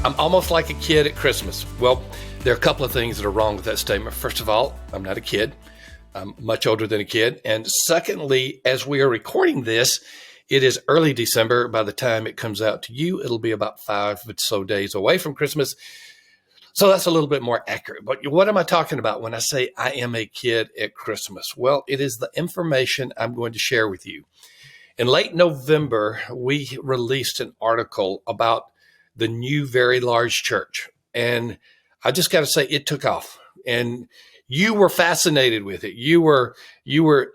I'm almost like a kid at Christmas. Well, there are a couple of things that are wrong with that statement. First of all, I'm not a kid. I'm much older than a kid. And secondly, as we are recording this, it is early December. By the time it comes out to you, it'll be about 5 or so days away from Christmas. So that's a little bit more accurate. But what am I talking about when I say I am a kid at Christmas? Well, it is the information I'm going to share with you. In late November, we released an article about the new very large church. And I just got to say it took off. And you were fascinated with it. You were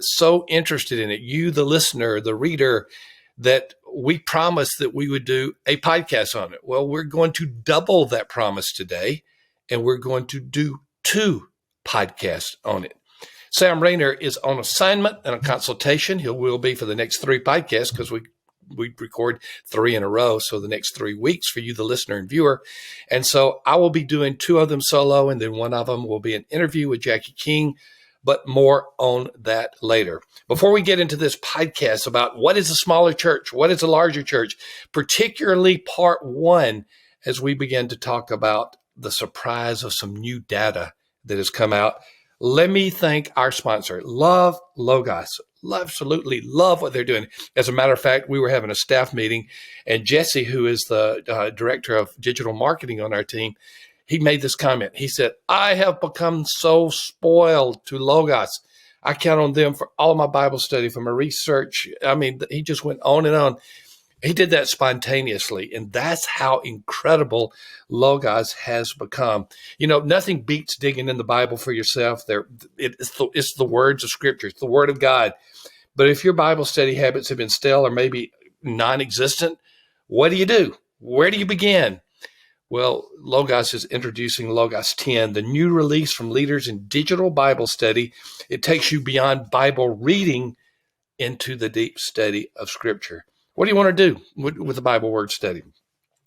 so interested in it. You, the listener, the reader, that we promised that we would do a podcast on it. Well, we're going to double that promise today, and we're going to do 2 podcasts on it. Sam Rayner is on assignment and a consultation. He will be for the next 3 podcasts because we record 3 in a row. So the next 3 weeks for you, the listener and viewer. And so I will be doing 2 of them solo, and then one of them will be an interview with Jackie King, but more on that later. Before we get into this podcast about what is a smaller church, what is a larger church, particularly part 1, as we begin to talk about the surprise of some new data that has come out, let me thank our sponsor, Love Logos. Absolutely love what they're doing. As a matter of fact, we were having a staff meeting, and Jesse, who is the director of digital marketing on our team, he made this comment. He said, I have become so spoiled to Logos. I count on them for all of my Bible study, for my research. I mean, he just went on and on. He did that spontaneously, and that's how incredible Logos has become. You know, nothing beats digging in the Bible for yourself. It's the words of Scripture. It's the Word of God. But if your Bible study habits have been stale or maybe non-existent, what do? Where do you begin? Well, Logos is introducing Logos 10, the new release from leaders in digital Bible study. It takes you beyond Bible reading into the deep study of Scripture. What do you want to do with the Bible word study?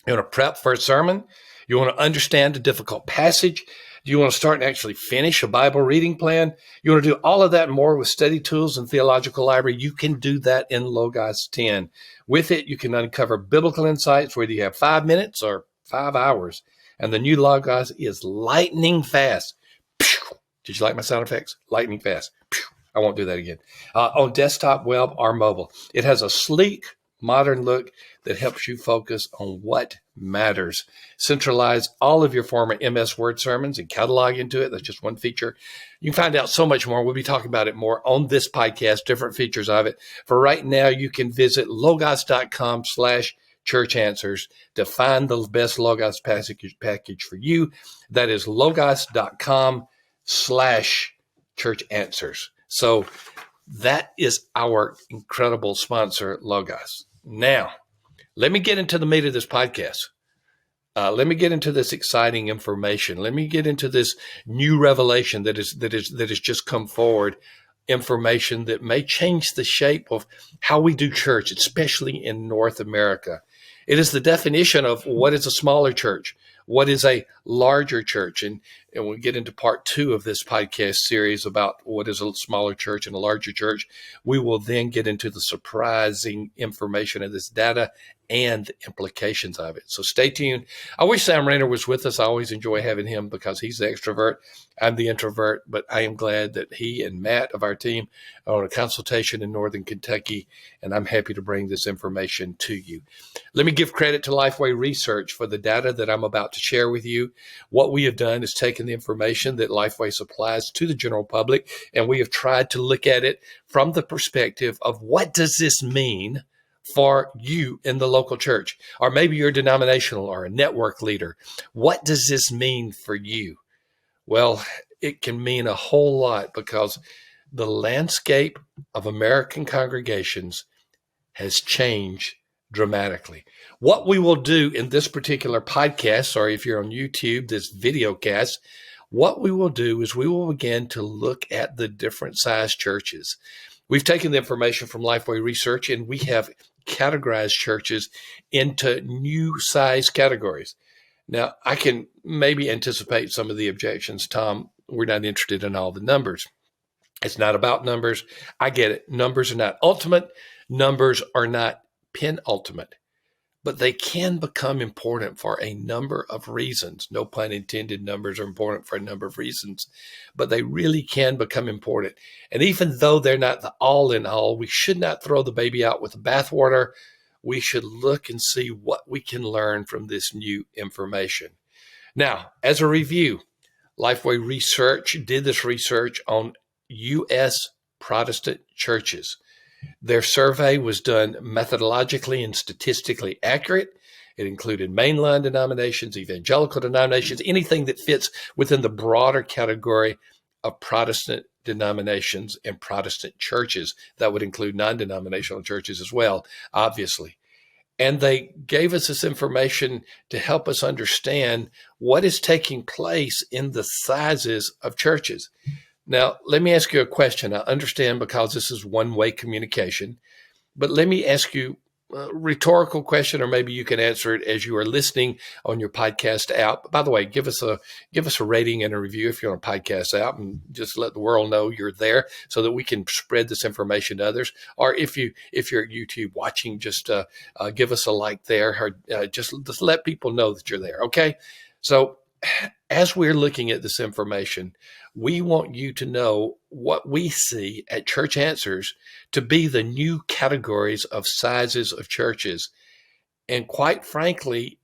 You want to prep for a sermon? You want to understand a difficult passage? Do you want to start and actually finish a Bible reading plan? You want to do all of that and more with study tools and theological library? You can do that in Logos 10. With it, you can uncover biblical insights, whether you have 5 minutes or 5 hours. And the new Logos is lightning fast. Did you like my sound effects? Lightning fast. I won't do that again. On desktop, web, or mobile. It has a sleek, modern look that helps you focus on what matters. Centralize all of your former MS Word sermons and catalog into it. That's just one feature. You can find out so much more. We'll be talking about it more on this podcast, different features of it. For right now, you can visit logos.com/church answers to find the best Logos package for you. That is logos.com/church answers. So that is our incredible sponsor, Logos. Now, let me get into the meat of this podcast. Let me get into this exciting information. Let me get into this new revelation that has just come forward. Information that may change the shape of how we do church, especially in North America. It is the definition of what is a smaller church, what is a larger church. And we'll get into part 2 of this podcast series about what is a smaller church and a larger church. We will then get into the surprising information of this data and the implications of it. So stay tuned. I wish Sam Rayner was with us. I always enjoy having him because he's the extrovert. I'm the introvert, but I am glad that he and Matt of our team are on a consultation in Northern Kentucky, and I'm happy to bring this information to you. Let me give credit to Lifeway Research for the data that I'm about to share with you. What we have done is taken the information that Lifeway supplies to the general public, and we have tried to look at it from the perspective of what does this mean for you in the local church, or maybe you're denominational or a network leader. What does this mean for you? Well, it can mean a whole lot because the landscape of American congregations has changed dramatically. What we will do in this particular podcast, or if you're on YouTube, this video cast, what we will do is we will begin to look at the different size churches. We've taken the information from Lifeway Research and we have categorized churches into new size categories. Now, I can maybe anticipate some of the objections. Thom, we're not interested in all the numbers. It's not about numbers. I get it. Numbers are not ultimate. Numbers are not penultimate. but they can become important for a number of reasons. No pun intended, numbers are important for a number of reasons, but they really can become important. And even though they're not the all in all, we should not throw the baby out with the bathwater. We should look and see what we can learn from this new information. Now, as a review, Lifeway Research did this research on U.S. Protestant churches. Their survey was done methodologically and statistically accurate. It included mainline denominations, evangelical denominations, anything that fits within the broader category of Protestant denominations and Protestant churches. That would include non-denominational churches as well, obviously. And they gave us this information to help us understand what is taking place in the sizes of churches. Now, let me ask you a question. I understand because this is one-way communication, but let me ask you a rhetorical question, or maybe you can answer it as you are listening on your podcast app. By the way, give us a rating and a review if you're on a podcast app, and just let the world know you're there so that we can spread this information to others. Or if you're at YouTube watching, just give us a like there, or just let people know that you're there. Okay, so as we're looking at this information, we want you to know what we see at Church Answers to be the new categories of sizes of churches. And quite frankly,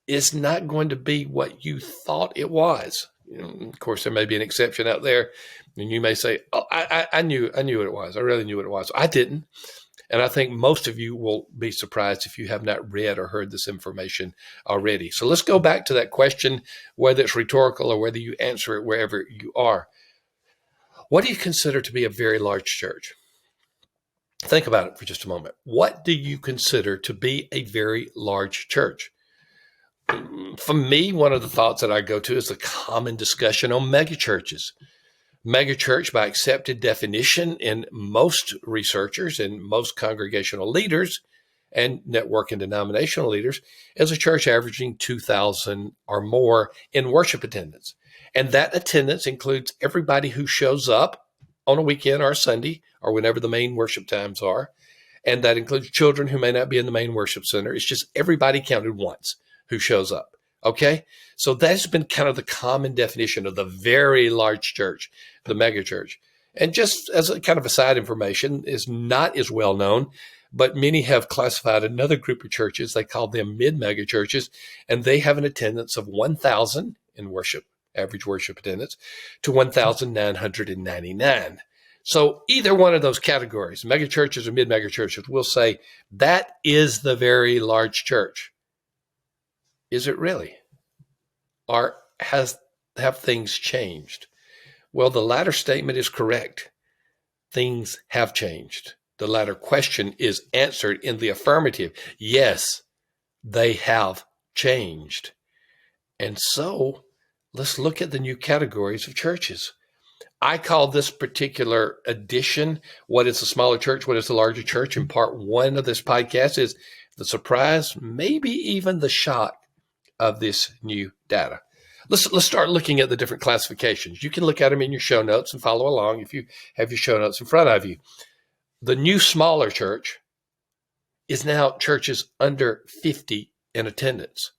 it's not going to be what you thought it was. Of course, there may be an exception out there, and you may say, "Oh, I knew what it was. I really knew what it was." I didn't. And I think most of you will be surprised if you have not read or heard this information already. So let's go back to that question, whether it's rhetorical or whether you answer it wherever you are. What do you consider to be a very large church? Think about it for just a moment. What do you consider to be a very large church? For me, one of the thoughts that I go to is the common discussion on megachurches. Megachurch, by accepted definition in most researchers and most congregational leaders and network and denominational leaders, is a church averaging 2,000 or more in worship attendance. And that attendance includes everybody who shows up on a weekend or a Sunday or whenever the main worship times are. And that includes children who may not be in the main worship center. It's just everybody counted once who shows up. Okay, so that's been kind of the common definition of the very large church, the mega church. And just as a kind of a side information, is not as well known, but many have classified another group of churches. They call them mid-mega churches, and they have an attendance of 1,000 in worship, average worship attendance, to 1,999. So either one of those categories, mega churches or mid-mega churches, will say that is the very large church. Is it really? Or have things changed? Well, the latter statement is correct. Things have changed. The latter question is answered in the affirmative. Yes, they have changed. And so let's look at the new categories of churches. I call this particular edition, what is a smaller church, what is a larger church, in part one of this podcast is the surprise, maybe even the shock of this new data. Let's start looking at the different classifications. You can look at them in your show notes and follow along if you have your show notes in front of you. The new smaller church is now churches under 50 in attendance.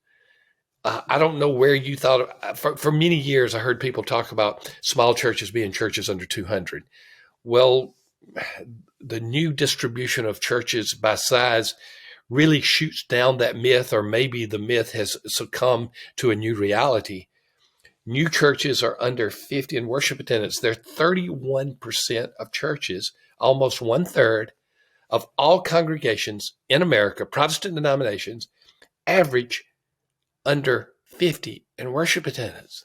I don't know where you thought, for many years I heard people talk about small churches being churches under 200. Well, the new distribution of churches by size really shoots down that myth, or maybe the myth has succumbed to a new reality. New churches are under 50 in worship attendance. They're 31% of churches, almost 1/3 of all congregations in America, Protestant denominations, average under 50 in worship attendance.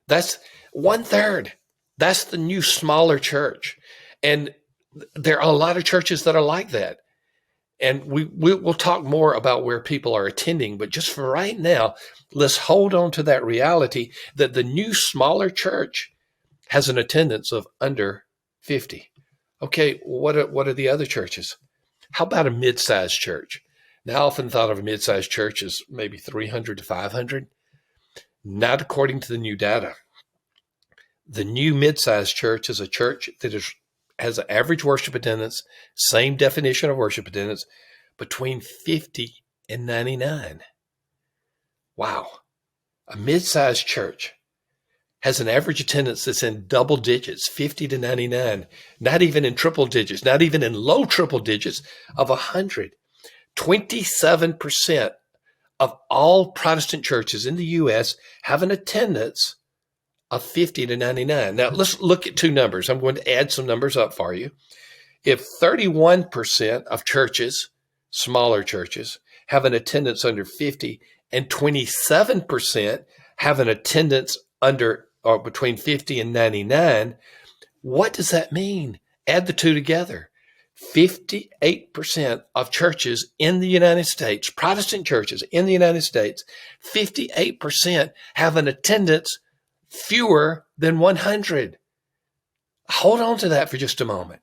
That's 1/3. That's the new smaller church. And there are a lot of churches that are like that. And we'll talk more about where people are attending, but just for right now, let's hold on to that reality that the new smaller church has an attendance of under 50. Okay, what are the other churches? How about a mid-sized church? Now, I often thought of a mid-sized church as maybe 300 to 500. Not according to the new data. The new mid-sized church is a church that has an average worship attendance, same definition of worship attendance, between 50 Wow. A mid-sized church has an average attendance that's in double digits, 50 to 99, not even in triple digits, not even in low triple digits of 100. 27% of all Protestant churches in the U.S. have an attendance of 50 to 99. Now, let's look at two numbers. I'm going to add some numbers up for you. If 31% of churches, smaller churches, have an attendance under 50 and 27% have an attendance under or between 50 and 99, what does that mean? Add the two together. 58% of churches in the United States, Protestant churches in the United States, 58% have an attendance fewer than 100. Hold on to that for just a moment.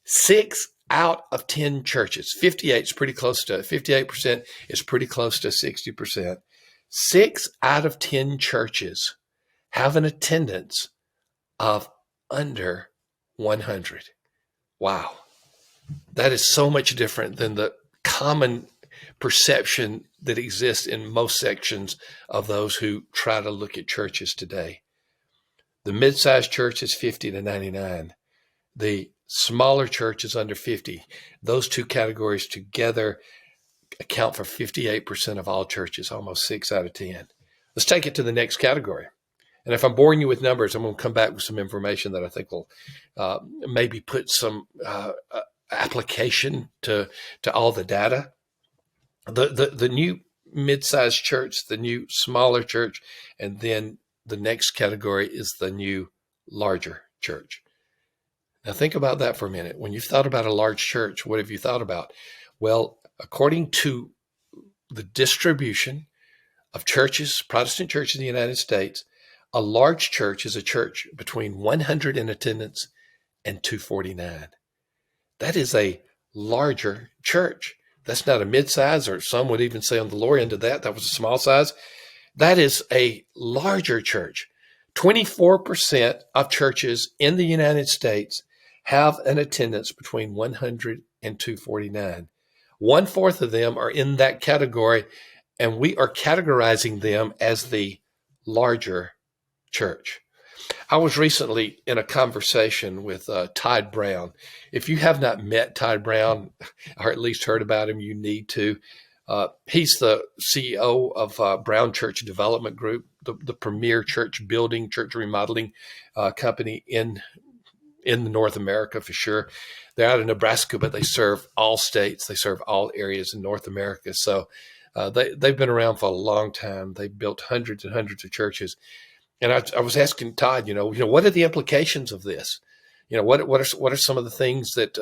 6 out of 10 churches, 58 is pretty close to 58% is pretty close to 60%. 6 out of 10 churches have an attendance of under 100. Wow. That is so much different than the common perception that exists in most sections of those who try to look at churches today. The mid-sized church is 50 to 99. The smaller church is under 50. Those two categories together account for 58% of all churches, almost 6 out of 10. Let's take it to the next category. And if I'm boring you with numbers, I'm going to come back with some information that I think will maybe put some application to all the data. The new mid-sized church, the new smaller church, and then the next category is the new larger church. Now think about that for a minute. When you've thought about a large church, what have you thought about? Well, according to the distribution of churches, Protestant churches in the United States, a large church is a church between 100 in attendance and 249. That is a larger church. That's not a mid-size, or some would even say on the lower end of that was a small size. That is a larger church. 24% of churches in the United States have an attendance between 100 and 249. 1/4 of them are in that category, and we are categorizing them as the larger church. I was recently in a conversation with Todd Brown. If you have not met Todd Brown, or at least heard about him, you need to. He's the CEO of Brown Church Development Group, the premier church building, church remodeling company in North America for sure. They're out of Nebraska, but they serve all states. They serve all areas in North America. So they've been around for a long time. They've built hundreds and hundreds of churches. And I was asking Todd, what are the implications of this? What are some of the things that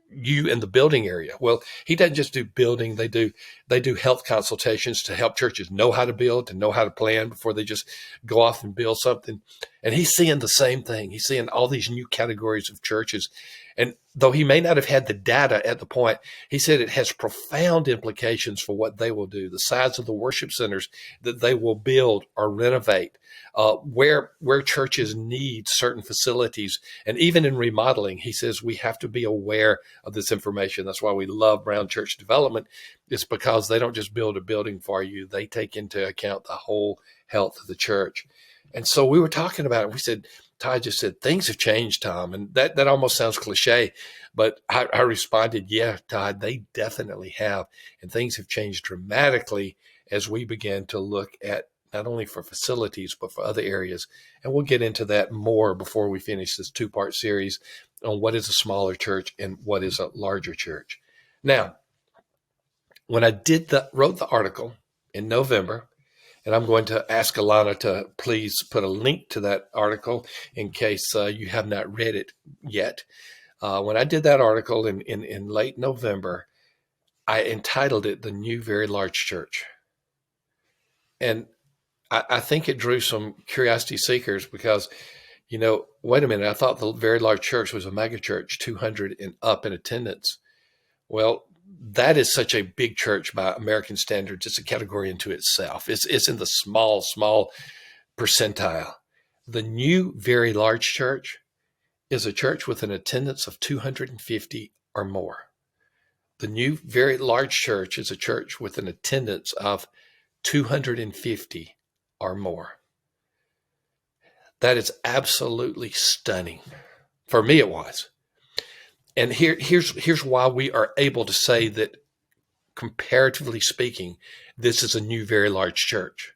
you in the building area? Well, he doesn't just do building. They do health consultations to help churches know how to build and know how to plan before they just go off and build something. And he's seeing the same thing. He's seeing all these new categories of churches. And though he may not have had the data at the point, he said it has profound implications for what they will do, the size of the worship centers that they will build or renovate, where churches need certain facilities. And even in remodeling, he says we have to be aware of this information. That's why we love Brown Church Development. It's because they don't just build a building for you. They take into account the whole health of the church. And so we were talking about it. We said, Todd just said, things have changed, Thom. And that almost sounds cliche, but I responded, yeah, Todd, they definitely have. And things have changed dramatically as we began to look at not only for facilities, but for other areas. And we'll get into that more before we finish this 2-part series on what is a smaller church and what is a larger church. Now, when I wrote the article in November, and I'm going to ask Alana to please put a link to that article in case you have not read it yet. When I did that article in late November, I entitled it The New Very Large Church. And I think it drew some curiosity seekers because, wait a minute, I thought the Very Large Church was a mega church, 200 and up in attendance. Well, that is such a big church by American standards. It's a category into itself. It's in the small percentile. The new Very Large Church is a church with an attendance of 250 or more. The new very large church is a church with an attendance of 250 or more. That is absolutely stunning. For me, it was. And here's why we are able to say that, comparatively speaking, this is a new very large church.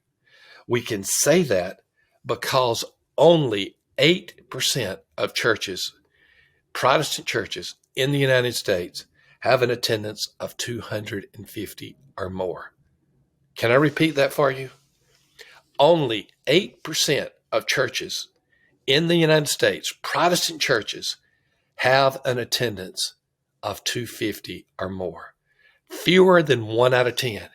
We can say that because only 8% of churches, Protestant churches in the United States, have an attendance of 250 or more. Can I repeat that for you? Only 8% of churches in the United States, Protestant churches, have an attendance of 250 or more. Fewer than 1 out of 10.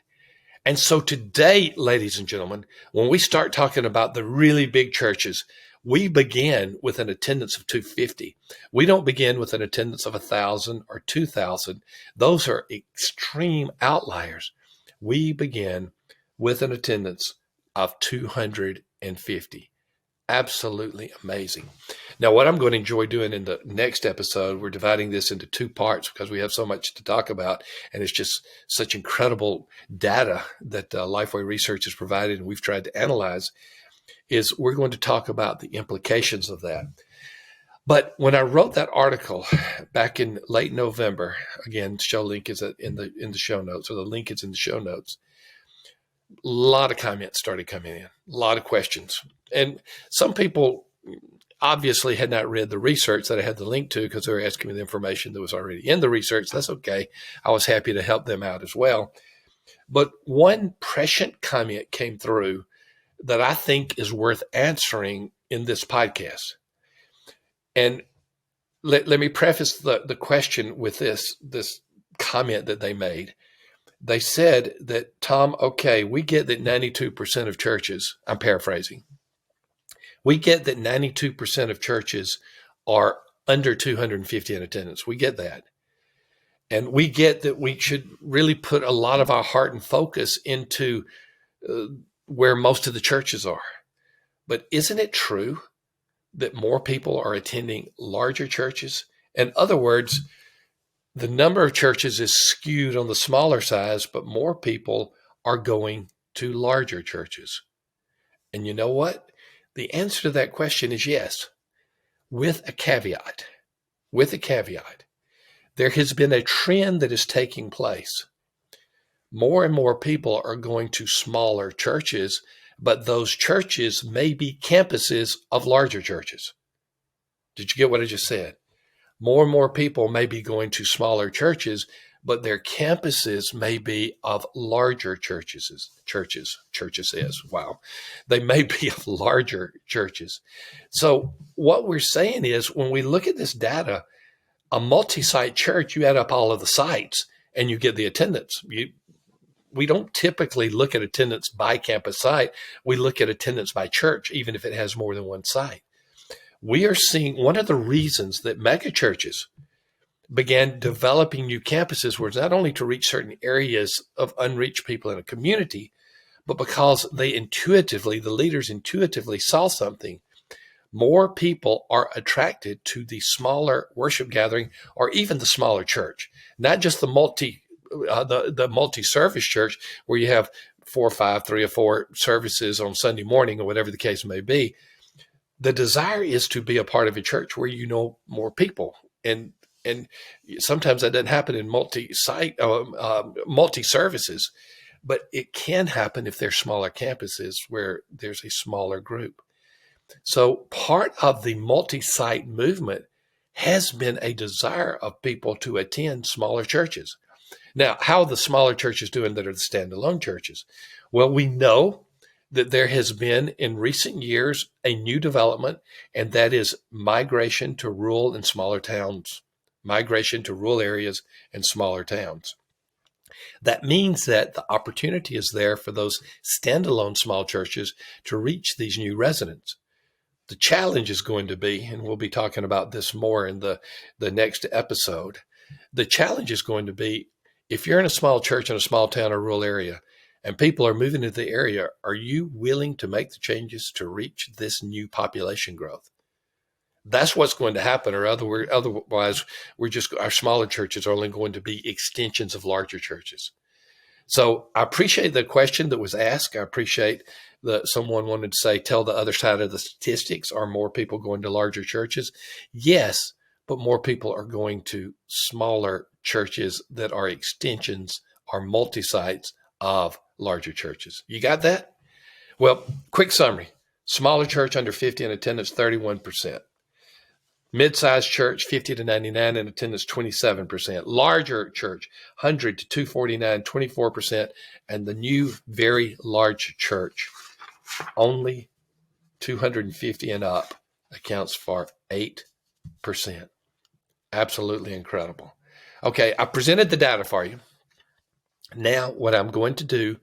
And so today, ladies and gentlemen, when we start talking about the really big churches, we begin with an attendance of 250. We don't begin with an attendance of 1,000 or 2,000. Those are extreme outliers. We begin with an attendance of 250. Absolutely amazing. Now, what I'm going to enjoy doing in the next episode, we're dividing this into 2 parts because we have so much to talk about, and it's just such incredible data that Lifeway Research has provided and we've tried to analyze, is we're going to talk about the implications of that. But when I wrote that article back in late November, again, show link is in the show notes, or the link is in the show notes. A lot of comments started coming in, a lot of questions. And some people obviously had not read the research that I had the link to because they were asking me the information that was already in the research. That's okay. I was happy to help them out as well. But one prescient comment came through that I think is worth answering in this podcast. And let me preface the question with this comment that they made. They said that, Thom, okay, we get that 92% of churches, I'm paraphrasing, we get that 92% of churches are under 250 in attendance. We get that. And we get that we should really put a lot of our heart and focus into where most of the churches are. But isn't it true that more people are attending larger churches? In other words, the number of churches is skewed on the smaller size, but more people are going to larger churches. And you know what? The answer to that question is yes, with a caveat. With a caveat. There has been a trend that is taking place. More and more people are going to smaller churches, but those churches may be campuses of larger churches. Did you get what I just said? More and more people may be going to smaller churches, but their campuses may be of larger churches. Wow. They may be of larger churches. So what we're saying is, when we look at this data, a multi-site church, you add up all of the sites and you get the attendance. We don't typically look at attendance by campus site. We look at attendance by church, even if it has more than one site. We are seeing one of the reasons that mega churches began developing new campuses was not only to reach certain areas of unreached people in a community, but because the leaders intuitively saw something. More people are attracted to the smaller worship gathering, or even the smaller church, not just the multi-service church where you have 4 or 5, 3 or 4 services on Sunday morning, or whatever the case may be. The desire is to be a part of a church where you know more people, and sometimes that doesn't happen in multi-services, but it can happen if there's smaller campuses where there's a smaller group. So part of the multi-site movement has been a desire of people to attend smaller churches. Now, how are the smaller churches doing that are the standalone churches? Well, we know that there has been in recent years a new development, and that is migration to rural and smaller towns, migration to rural areas and smaller towns. That means that the opportunity is there for those standalone small churches to reach these new residents. The challenge is going to be, and we'll be talking about this more in the next episode, the challenge is going to be, if you're in a small church in a small town or rural area, and people are moving into the area, are you willing to make the changes to reach this new population growth? That's what's going to happen, or otherwise, our smaller churches are only going to be extensions of larger churches. So I appreciate the question that was asked. I appreciate that someone wanted to say, tell the other side of the statistics. Are more people going to larger churches? Yes, but more people are going to smaller churches that are extensions or multi-sites of larger churches. You got that? Well, quick summary. Smaller church under 50 in attendance, 31%. Mid-sized church, 50 to 99 in attendance, 27%. Larger church, 100 to 249, 24%. And the new very large church, only 250 and up, accounts for 8%. Absolutely incredible. Okay, I presented the data for you. Now, what I'm going to do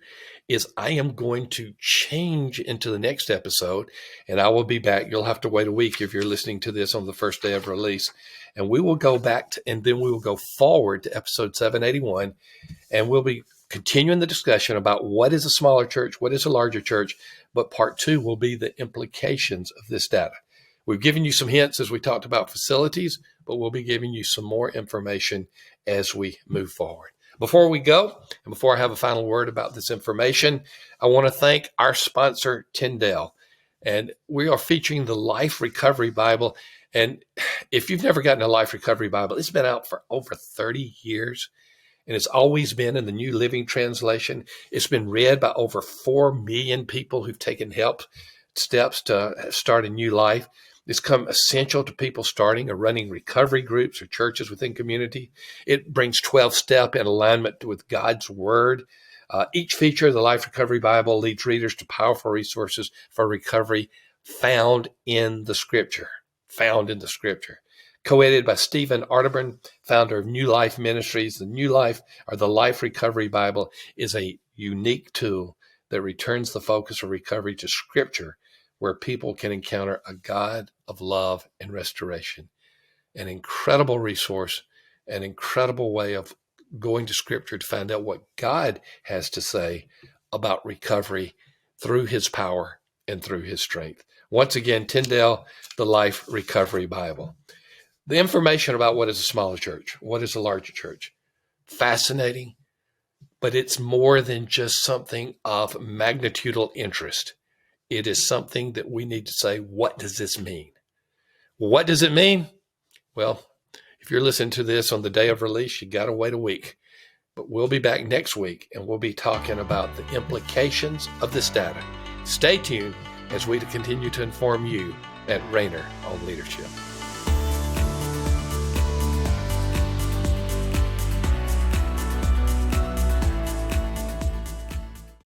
is I am going to change into the next episode, and I will be back. You'll have to wait a week if you're listening to this on the first day of release. And we will go back to, and then we will go forward to episode 781, and we'll be continuing the discussion about what is a smaller church, what is a larger church, but part 2 will be the implications of this data. We've given you some hints as we talked about facilities, but we'll be giving you some more information as we move forward. Before we go, and before I have a final word about this information, I want to thank our sponsor, Tyndale. And we are featuring the Life Recovery Bible. And if you've never gotten a Life Recovery Bible, it's been out for over 30 years. And it's always been in the New Living Translation. It's been read by over 4 million people who've taken steps to start a new life. It's become essential to people starting or running recovery groups or churches within community. It brings 12-step in alignment with God's Word. Each feature of the Life Recovery Bible leads readers to powerful resources for recovery found in the Scripture. Co-edited by Stephen Arterburn, founder of New Life Ministries. The New Life, or the Life Recovery Bible, is a unique tool that returns the focus of recovery to Scripture, where people can encounter a God of love and restoration. An incredible resource, an incredible way of going to Scripture to find out what God has to say about recovery through His power and through His strength. Once again, Tyndale, the Life Recovery Bible. The information about what is a smaller church, what is a larger church, fascinating, but it's more than just something of magnitudinal interest. It is something that we need to say, what does this mean? What does it mean? Well, if you're listening to this on the day of release, you got to wait a week. But we'll be back next week, and we'll be talking about the implications of this data. Stay tuned as we continue to inform you at Rainer on Leadership.